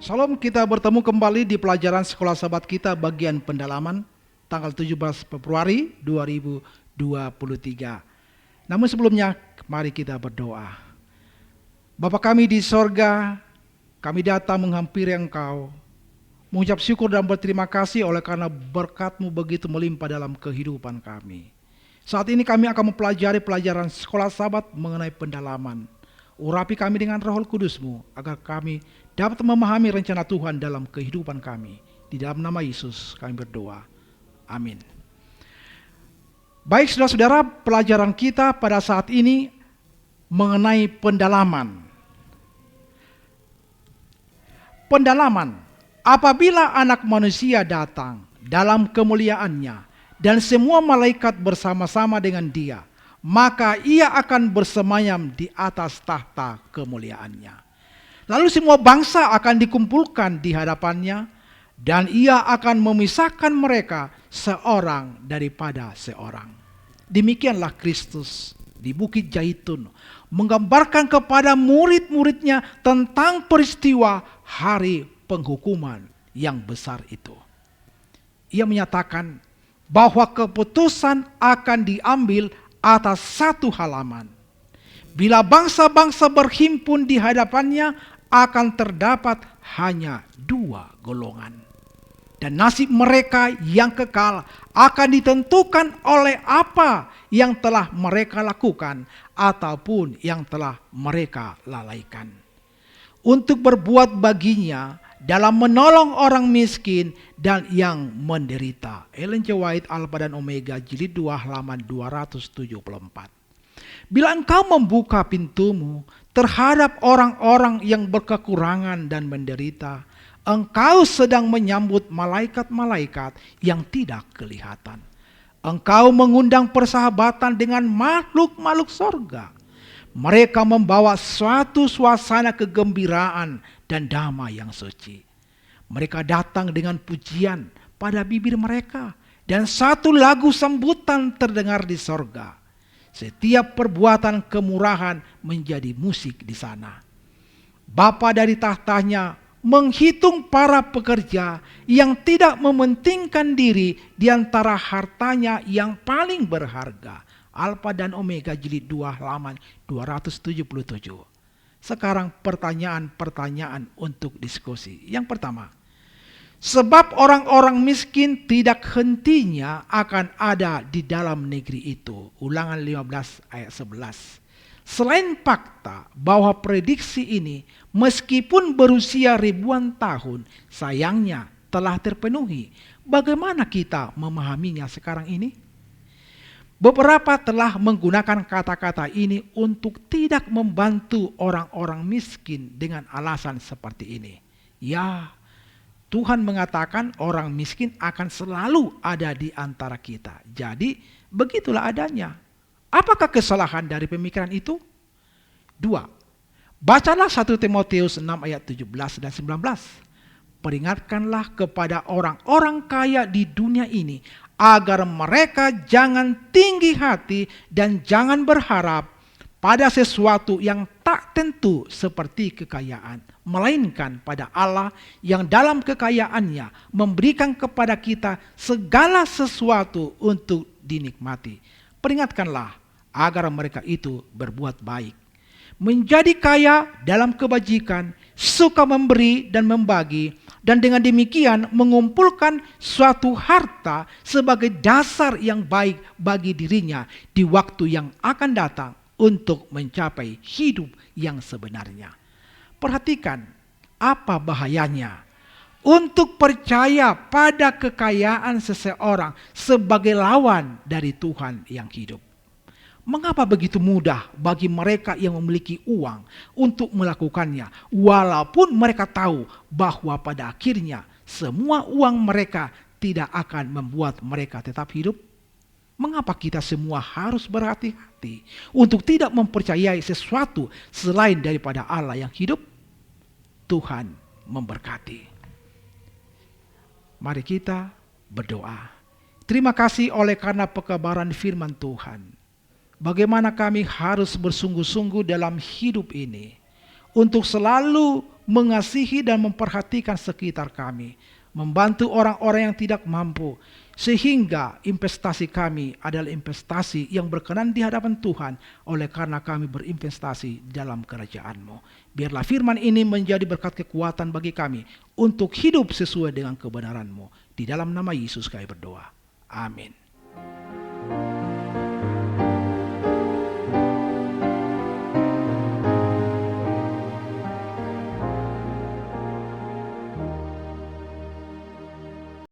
Salam, kita bertemu kembali di pelajaran Sekolah Sahabat kita bagian pendalaman tanggal 17 Februari 2023. Namun sebelumnya, mari kita berdoa. Bapa kami di sorga, kami datang menghampiri Engkau, mengucap syukur dan berterima kasih oleh karena berkat-Mu begitu melimpah dalam kehidupan kami. Saat ini kami akan mempelajari pelajaran Sekolah Sahabat mengenai pendalaman. Urapi kami dengan Roh Kudus-Mu agar kami dapat memahami rencana Tuhan dalam kehidupan kami. Di dalam nama Yesus kami berdoa. Amin. Baik saudara-saudara, pelajaran kita pada saat ini mengenai pendalaman. Pendalaman, apabila anak manusia datang dalam kemuliaannya dan semua malaikat bersama-sama dengan dia, maka ia akan bersemayam di atas tahta kemuliaannya. Lalu semua bangsa akan dikumpulkan di hadapannya, dan ia akan memisahkan mereka seorang daripada seorang. Demikianlah Kristus di Bukit Zaitun menggambarkan kepada murid-muridnya tentang peristiwa hari penghukuman yang besar itu. Ia menyatakan bahwa keputusan akan diambil atas satu halaman. Bila bangsa-bangsa berhimpun di hadapannya, akan terdapat hanya dua golongan. Dan nasib mereka yang kekal akan ditentukan oleh apa yang telah mereka lakukan ataupun yang telah mereka lalaikan. Untuk berbuat baginya dalam menolong orang miskin dan yang menderita. Ellen G. White, Alpha dan Omega, jilid 2, halaman 274. Bila engkau membuka pintumu terhadap orang-orang yang berkekurangan dan menderita, engkau sedang menyambut malaikat-malaikat yang tidak kelihatan. Engkau mengundang persahabatan dengan makhluk-makhluk sorga. Mereka membawa suatu suasana kegembiraan dan damai yang suci. Mereka datang dengan pujian pada bibir mereka, dan satu lagu sambutan terdengar di sorga. Setiap perbuatan kemurahan menjadi musik di sana. Bapa dari tahtanya menghitung para pekerja yang tidak mementingkan diri di antara hartanya yang paling berharga. Alfa dan Omega jilid 2 halaman 277. Sekarang pertanyaan-pertanyaan untuk diskusi. Yang pertama, sebab orang-orang miskin tidak hentinya akan ada di dalam negeri itu. Ulangan 15 ayat 11. Selain fakta bahwa prediksi ini meskipun berusia ribuan tahun, sayangnya telah terpenuhi. Bagaimana kita memahaminya sekarang ini? Beberapa telah menggunakan kata-kata ini untuk tidak membantu orang-orang miskin dengan alasan seperti ini. Ya, Tuhan mengatakan orang miskin akan selalu ada di antara kita. Jadi, begitulah adanya. Apakah kesalahan dari pemikiran itu? 2. Bacalah 1 Timotius 6 ayat 17 dan 19. Peringatkanlah kepada orang-orang kaya di dunia ini agar mereka jangan tinggi hati dan jangan berharap pada sesuatu yang tak tentu seperti kekayaan, melainkan pada Allah yang dalam kekayaannya memberikan kepada kita segala sesuatu untuk dinikmati. Peringatkanlah agar mereka itu berbuat baik, menjadi kaya dalam kebajikan, suka memberi dan membagi, dan dengan demikian mengumpulkan suatu harta sebagai dasar yang baik bagi dirinya di waktu yang akan datang untuk mencapai hidup yang sebenarnya. Perhatikan apa bahayanya untuk percaya pada kekayaan seseorang sebagai lawan dari Tuhan yang hidup. Mengapa begitu mudah bagi mereka yang memiliki uang untuk melakukannya, walaupun mereka tahu bahwa pada akhirnya semua uang mereka tidak akan membuat mereka tetap hidup? Mengapa kita semua harus berhati-hati untuk tidak mempercayai sesuatu selain daripada Allah yang hidup? Tuhan memberkati. Mari kita berdoa. Terima kasih oleh karena pekabaran firman Tuhan. Bagaimana kami harus bersungguh-sungguh dalam hidup ini untuk selalu mengasihi dan memperhatikan sekitar kami, membantu orang-orang yang tidak mampu, sehingga investasi kami adalah investasi yang berkenan di hadapan Tuhan oleh karena kami berinvestasi dalam kerajaan-Mu. Biarlah firman ini menjadi berkat kekuatan bagi kami untuk hidup sesuai dengan kebenaran-Mu. Di dalam nama Yesus kami berdoa. Amin.